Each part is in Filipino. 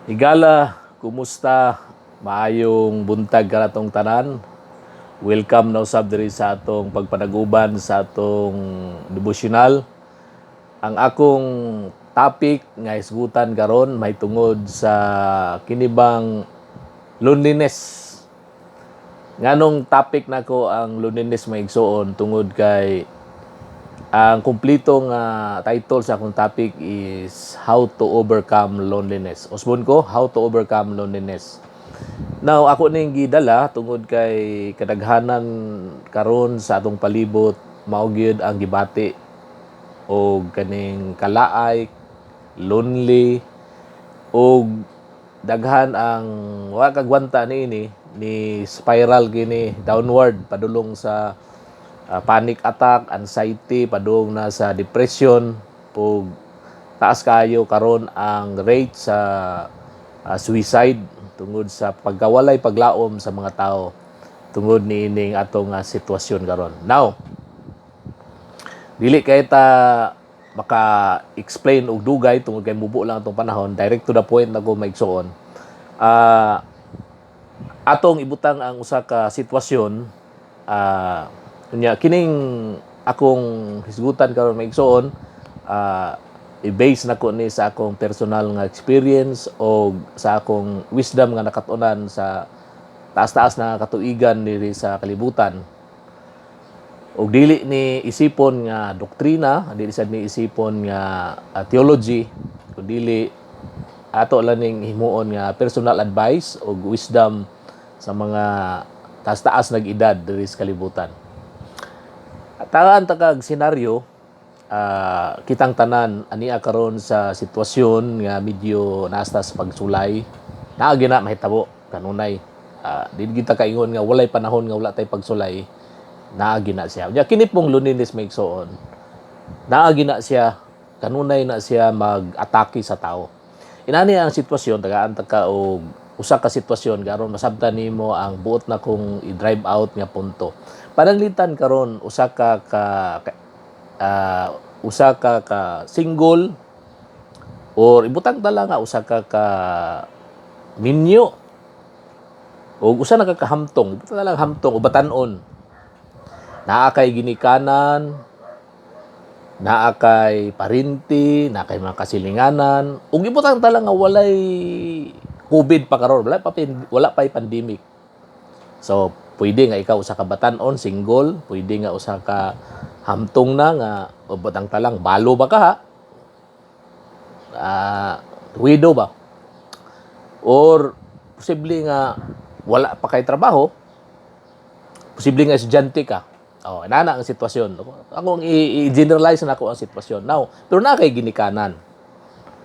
Higala, kumusta? Maayong buntag kanatong tanan. Welcome na usab diri sa atong pagpanaguban sa atong devotional. Ang akong topic nga isgutan karon may tungod sa kinibang loneliness. Nganong topic nako ang loneliness may igsoon tungod kay ang kumpleto nga title sa akong topic is How to Overcome Loneliness. Usbon ko, How to Overcome Loneliness. Now, ako ning gidala tungod kay kadaghanan karon sa atong palibot mao gyud ang gibati o kaning kalaay, lonely o daghan ang wa kagwanta niini ni spiral gini downward padulong sa panic attack, anxiety, padung na sa depression o taas kayo karon ang rate sa suicide tungod sa pagkawalay paglaom sa mga tao tungod ni ining atong sitwasyon karon. Now, dili kay ta maka-explain og dugay tungod kay mubo lang atong panahon, direct to the point na ko maigsoon. Atong ibutang ang usa ka sitwasyon unya kining akong hisgutan karon maigsoon i-base nako ni sa akong personal nga experience o sa akong wisdom nga nakatunan sa taas-taas na katuigan diri sa kalibutan. Og dili ni isipon nga doktrina, dili sad ni isipon nga theology, kundi dili ato lang ning himuon nga personal advice o wisdom sa mga taas-taas nag-edad diri sa kalibutan. Tagaan takag senaryo, kitang tanan ania karon sa sitwasyon nga medyo nasta sa pagsulay. Naa gina mahitabo kanunay. Dili kita kaingon nga walay panahon nga wala tay pagsulay. Naa gina siya. Nya kini pong loneliness may igsoon. Naa gina siya kanunay na siya mag-atake sa tao. Inani ang sitwasyon tagaan ka og usa ka sitwasyon karon masabtan nimo ang buot na kong i-drive out nga punto. Pananglitan karon usa ka single or ibutang tala nga usa ka minyo o usa na kakahamtong ibutang tala hamtong o batan-on naa kay ginikanan, naa kay parinti, naa kay mga kasilinganan ug ibutang tala nga walay COVID pa karon, wala pa pandemic. So pwede nga ikaw usa ka batan-on single, pwede nga usa ka hamtong na nga ubot ang talang balo ba ka ha? Widow ba? Or posible nga wala pa kay trabaho, posible nga estudyante ka. Oh, nana ang sitwasyon. Ako ang i-generalize na ako ang sitwasyon. Now, pero na kay ginikanan.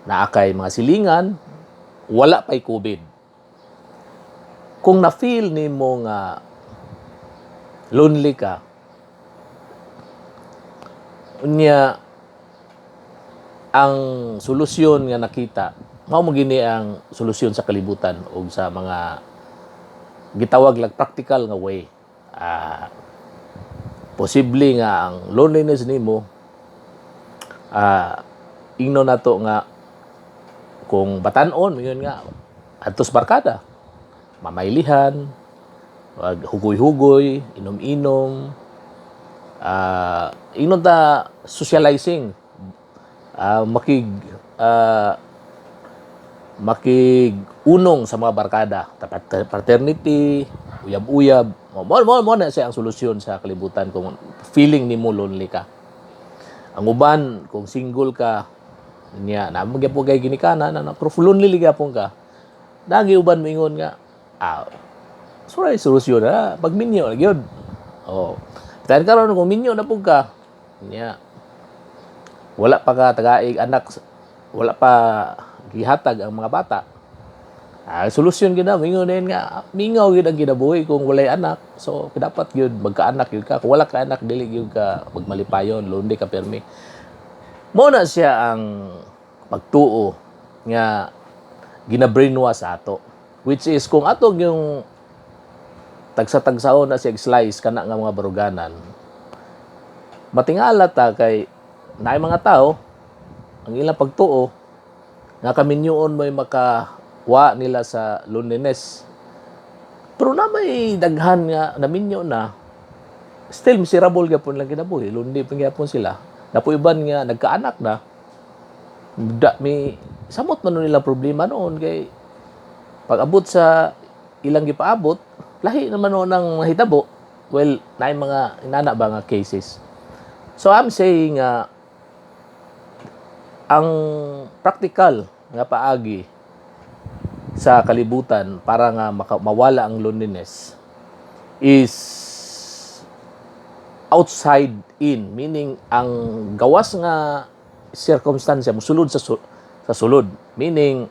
Na kay mga silingan, wala pa'y COVID. Kung na-feel nimo nga lonely ka, unya ang solusyon nga nakita mao mo gini ang solusyon sa kalibutan o sa mga gitawag lang practical nga way. Posible nga ang loneliness nimo ingno nato nga kung batan-on yun nga adtos barkada, mamailihan, wag hugoy-hugoy, inom-inom, ingnon ta socializing, makig-unong sa mga barkada, fraternity, uyab-uyab, mo na siya ang solusyon sa kalibutan kung feeling nimo lonely ka. Ang uban kung single ka niya na magyapon kay ginikanan na pero lonely ligapon ka. Dagi uban moingon nga suray solusyon na pagminyo gyud. Oh. Tan karon kung minyo na pud ka niya wala pa ka tagaig anak, wala pa gihatag ang mga bata. Solusyon gyud na mingon nga mingaw gyud ang kinabuhi kung walay anak. So dapat gyud magkaanak gyud ka. Kung wala ka anak dili gyud ka magmalipayon, lonely ka permi. Mao na siya ang pagtuo nga gina-brainwash ato. Which is kung ato yung tagsa-tagsaon na siya slice kana nga mga baruganan, matingala ta kay naay mga tao ang ilang pagtuo nga kaminyoon mo'y wa nila sa loneliness. Pero na may daghan nga naminyo na still miserable gyapon lang kinabuhi, lonely pa gyapon sila. Napuiban nga nagkaanak na. May samot man nila problema noon kay pag-abot sa ilang gipaabot, lahi naman noon ang mahitabo. Well, naay mga inana ba nga cases. So I'm saying ang practical nga paagi sa kalibutan para nga mawala ang loneliness is outside in, meaning ang gawas nga circumstansya mosulod sa sulod, meaning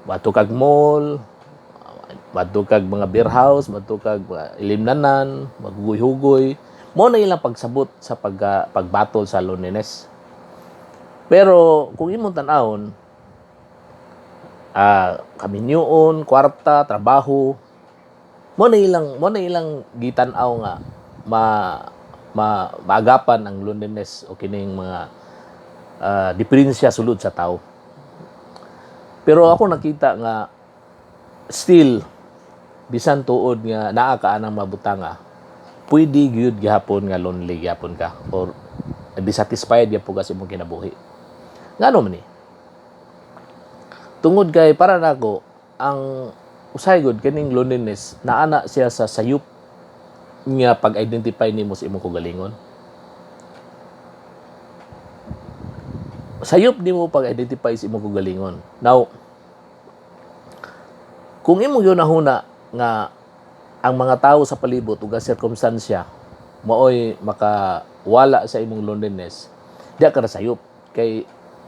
matukag mall, matukag mga beer house, matukag ilimnanan, maghugoy-hugoy, mo na ilang pagsabot sa pagbatol sa loneliness. Pero kung imong tan-awon, kaminyoon, kwarta, trabaho, mo na ilang gitan-aw nga maagapan ang loneliness o kining mga diferensya sulod sa tao. Pero ako nakita nga still bisan tuod nga naa ka anang mabutanga, pwede gyud gihapon nga lonely gihapon ka or dissatisfied gyapon ka sa imong kinabuhi. Ngano man ni? Tungod kay para nako ang usay gud kining loneliness naana siya sa sayop nga pag-identify nimo sa imong kagalingon. Sayop nimo pag-identify sa imong kagalingon. Now, kung imong yun nahuna nga ang mga tao sa palibot ug ang sirkumstansya maoy makawala sa imong loneliness, di ka na sayop. Kay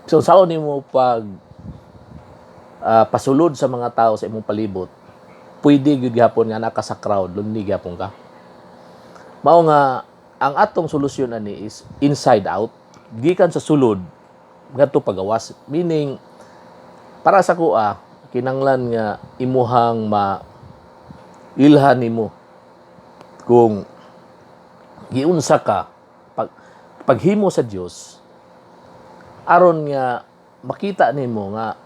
so saon nimo pag pasulod sa mga tao sa imong palibot, pwede gyud gihapon nga naka sa crowd, lonely gihapon ka. Mao nga ang atong solusyon ani is inside out, gikan sa sulod ngadto pagawas. Meaning para sa kuha kinanglan nga imuhang ilhan nimo kung giunsa ka paghimo sa Dios aron nga makita nimo nga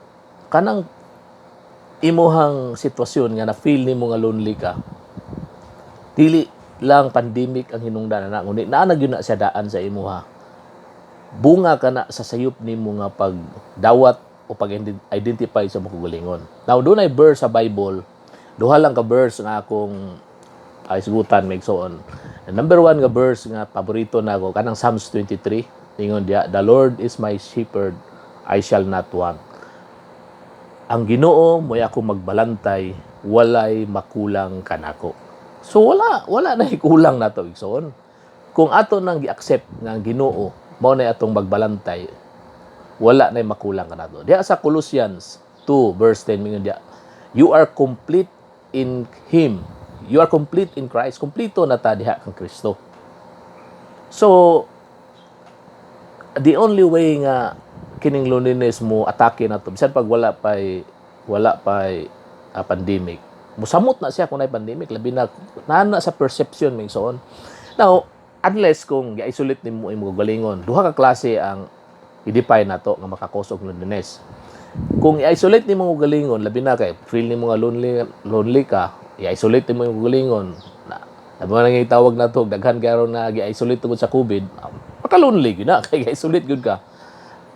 kanang imuhang sitwasyon nga na-feel nimo nga lonely ka, dili lang pandemic ang hinungdan na ngunit naa gyud na siya daan sa imuha. Bunga ka na sa sayop nimo nga pagdawat o pag-identify sa mga kagalingon. Now, doon ay verse sa Bible, duha lang ka verse nga akong isgutan may igsoon. Number 1 nga verse nga paborito nako kanang Psalms 23, ingon dia, "The Lord is my shepherd, I shall not want." Ang Ginoo mo'y ako magbalantay, walay makulang kanako. So wala na kulang nato igsoon. Kung ato nang gi-accept nga ang Ginoo mao na atong magbalantay, wala na makulang kanato. Diya sa Colossians 2 verse 10 mingon dia, "You are complete in Him." You are complete in Christ. Kompleto na ta diha kang Kristo. So the only way nga kining loneliness mo atake na to bisan pag wala pay pandemic, musamot na siya kung nay pandemic, labi na nana sa perception may soon. Now unless kung gi-isolate nimo imong galingon, duha ka klase ang i-define nato nga makakause og loneliness. Kung i-isolate nimo imong galingon, labi na kay feel nimo nga lonely ka, i-isolate nimo imong galingon na labi na nga itawag nato daghan karon na gi-isolate tungod sa COVID, maka-lonely gyud na kay i-isolate gyud ka.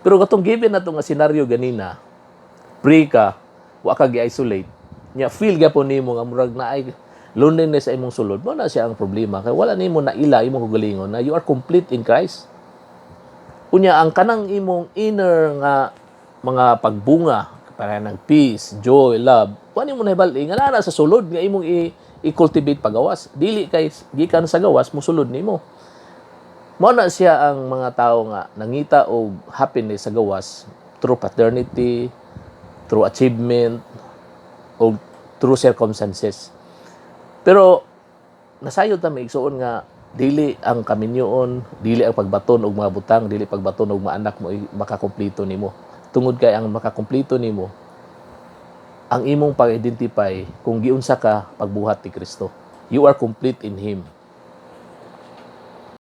Pero katong given nato nga scenario ganina, free ka, wa ka gi-isolate, nya feel gyapon nimo nga murag naay loneliness sa imong sulod, mo na siya ang problema kay wala nimo naila imong kagalingon na you are complete in Christ. Unya ang kanang imong inner nga mga pagbunga para ng peace, joy, love, wa nimo nahibal-i nga naa sa sulod nga imong i-cultivate pagawas. Dili kay gikan sa gawas mosulod nimo. Mao na siya ang mga tao nga nangita og happiness sa gawas through paternity, through achievement, o through circumstances. Pero nasayod ta may igsuon nga dili ang kaminyoon, dili ang pagbaton og mga butang, dili pagbaton og mga anak mo makakumpleto nimo. Tungod kay ang makakumpleto nimo ang imong pag-identify kung giunsa ka pagbuhat ni Kristo. You are complete in Him.